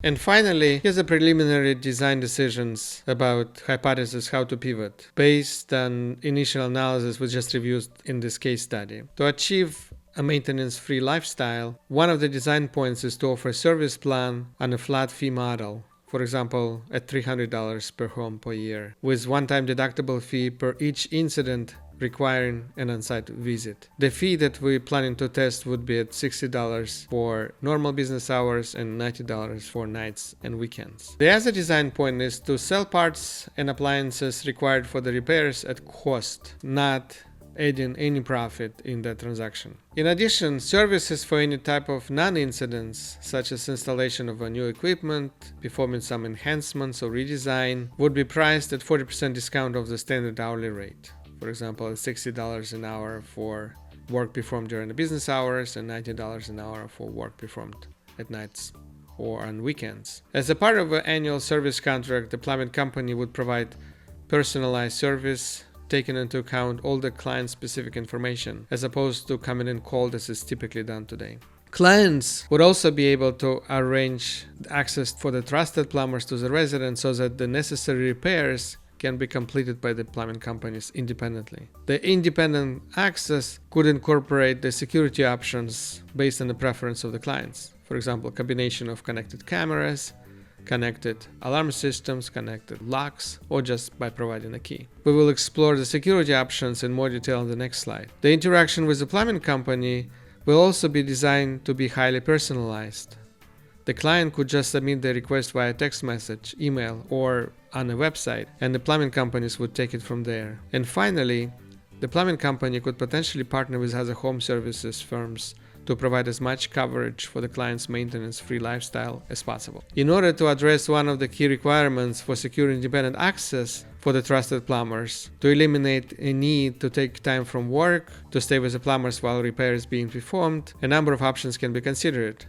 And finally, here's the preliminary design decisions about hypothesis how to pivot based on initial analysis we just reviewed in this case study. To achieve a maintenance-free lifestyle, one of the design points is to offer a service plan on a flat fee model. For example, at $300 per home per year, with one-time deductible fee per each incident requiring an on-site visit. The fee that we're planning to test would be at $60 for normal business hours and $90 for nights and weekends. The other design point is to sell parts and appliances required for the repairs at cost, not adding any profit in that transaction. In addition, services for any type of non-incidents, such as installation of a new equipment, performing some enhancements or redesign, would be priced at 40% discount of the standard hourly rate. For example, $60 an hour for work performed during the business hours and $90 an hour for work performed at nights or on weekends. As a part of an annual service contract, the plumbing company would provide personalized service, taking into account all the client-specific information, as opposed to coming in cold as is typically done today. Clients would also be able to arrange access for the trusted plumbers to the residents so that the necessary repairs can be completed by the plumbing companies independently. The independent access could incorporate the security options based on the preference of the clients. For example, combination of connected cameras, connected alarm systems, connected locks, or just by providing a key. We will explore the security options in more detail on the next slide. The interaction with the plumbing company will also be designed to be highly personalized. The client could just submit the request via text message, email, or on a website, and the plumbing companies would take it from there. And finally, the plumbing company could potentially partner with other home services firms to provide as much coverage for the client's maintenance-free lifestyle as possible. In order to address one of the key requirements for secure independent access for the trusted plumbers, to eliminate a need to take time from work to stay with the plumbers while repair is being performed, a number of options can be considered.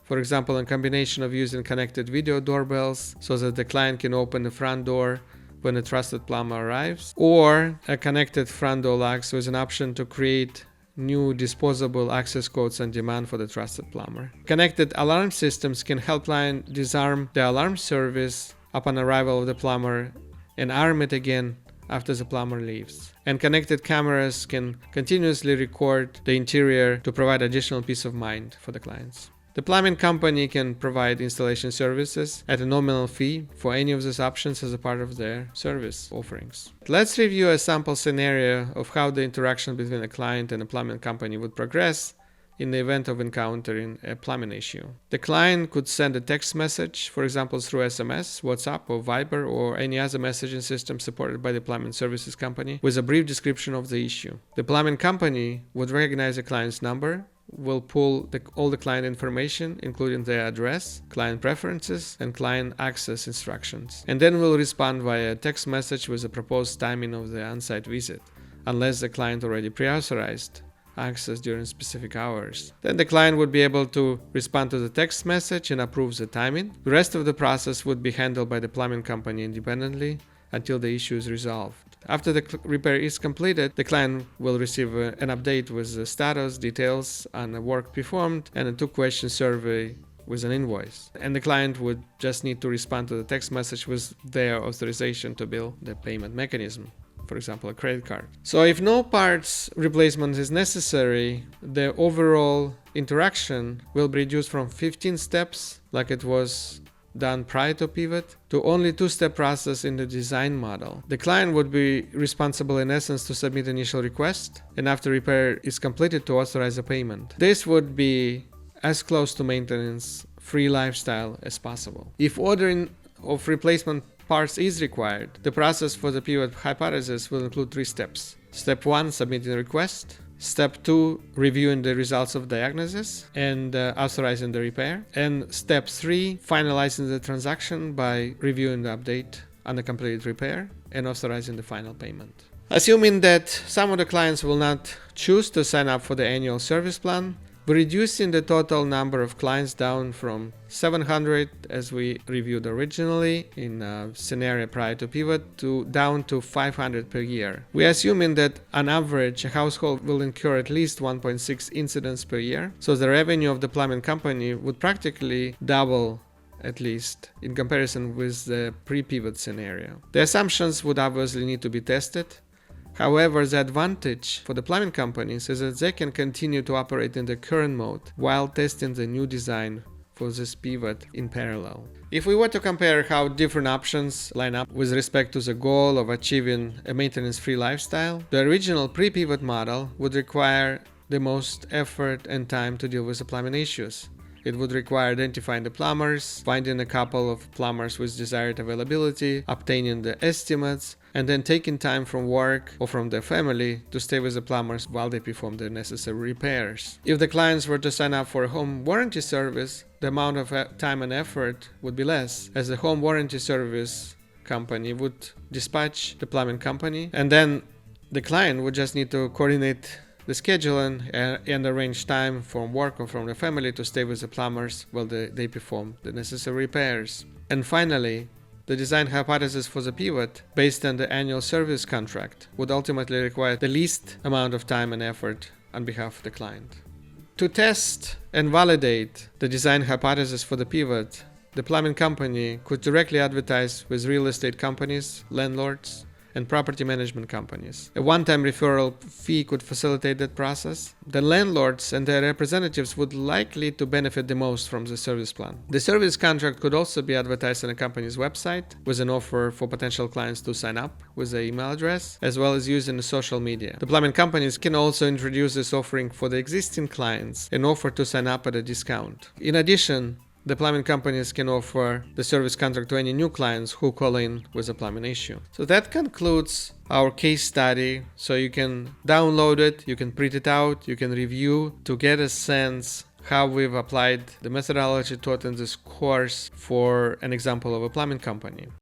For example, a combination of using connected video doorbells so that the client can open the front door when a trusted plumber arrives, or a connected front door locks with an option to create new disposable access codes on demand for the trusted plumber. Connected alarm systems can help client disarm the alarm service upon arrival of the plumber and arm it again after the plumber leaves. And connected cameras can continuously record the interior to provide additional peace of mind for the clients. The plumbing company can provide installation services at a nominal fee for any of these options as a part of their service offerings. Let's review a sample scenario of how the interaction between a client and a plumbing company would progress in the event of encountering a plumbing issue. The client could send a text message, for example through SMS, WhatsApp, or Viber, or any other messaging system supported by the plumbing services company, with a brief description of the issue. The plumbing company would recognize the client's number, will pull all the client information, including their address, client preferences, and client access instructions, and then will respond via text message with the proposed timing of the on-site visit, unless the client already pre-authorized access during specific hours. Then the client would be able to respond to the text message and approve the timing. The rest of the process would be handled by the plumbing company independently until the issue is resolved. After the repair is completed, the client will receive an update with the status, details on the work performed, and a 2-question survey with an invoice. And the client would just need to respond to the text message with their authorization to bill the payment mechanism, for example, a credit card. So if no parts replacement is necessary, the overall interaction will be reduced from 15 steps, like it was done prior to pivot, to only 2-step process in the design model. The client would be responsible in essence to submit initial request, and after repair is completed to authorize a payment. This would be as close to maintenance-free lifestyle as possible. If ordering of replacement parts is required, the process for the pivot hypothesis will include 3 steps. Step 1, submitting a request. Step 2, reviewing the results of diagnosis and authorizing the repair. And step 3, finalizing the transaction by reviewing the update on the completed repair and authorizing the final payment. Assuming that some of the clients will not choose to sign up for the annual service plan, we're reducing the total number of clients down from 700, as we reviewed originally in a scenario prior to pivot, down to 500 per year. We're assuming that on average a household will incur at least 1.6 incidents per year, so the revenue of the plumbing company would practically double at least, in comparison with the pre-pivot scenario. The assumptions would obviously need to be tested. However, the advantage for the plumbing companies is that they can continue to operate in the current mode while testing the new design for this pivot in parallel. If we were to compare how different options line up with respect to the goal of achieving a maintenance-free lifestyle, the original pre-pivot model would require the most effort and time to deal with the plumbing issues. It would require identifying the plumbers, finding a couple of plumbers with desired availability, obtaining the estimates, and then taking time from work or from their family to stay with the plumbers while they perform the necessary repairs. If the clients were to sign up for a home warranty service, the amount of time and effort would be less, as the home warranty service company would dispatch the plumbing company, and then the client would just need to coordinate the scheduling and arrange time from work or from the family to stay with the plumbers while they perform the necessary repairs. And finally, the design hypothesis for the pivot, based on the annual service contract, would ultimately require the least amount of time and effort on behalf of the client. To test and validate the design hypothesis for the pivot, the plumbing company could directly advertise with real estate companies, landlords, and property management companies. A one-time referral fee could facilitate that process. The landlords and their representatives would likely to benefit the most from the service plan. The service contract could also be advertised on a company's website with an offer for potential clients to sign up with their email address, as well as using social media. The plumbing companies can also introduce this offering for the existing clients and offer to sign up at a discount. In addition, the plumbing companies can offer the service contract to any new clients who call in with a plumbing issue. So that concludes our case study. So you can download it, you can print it out, you can review to get a sense how we've applied the methodology taught in this course for an example of a plumbing company.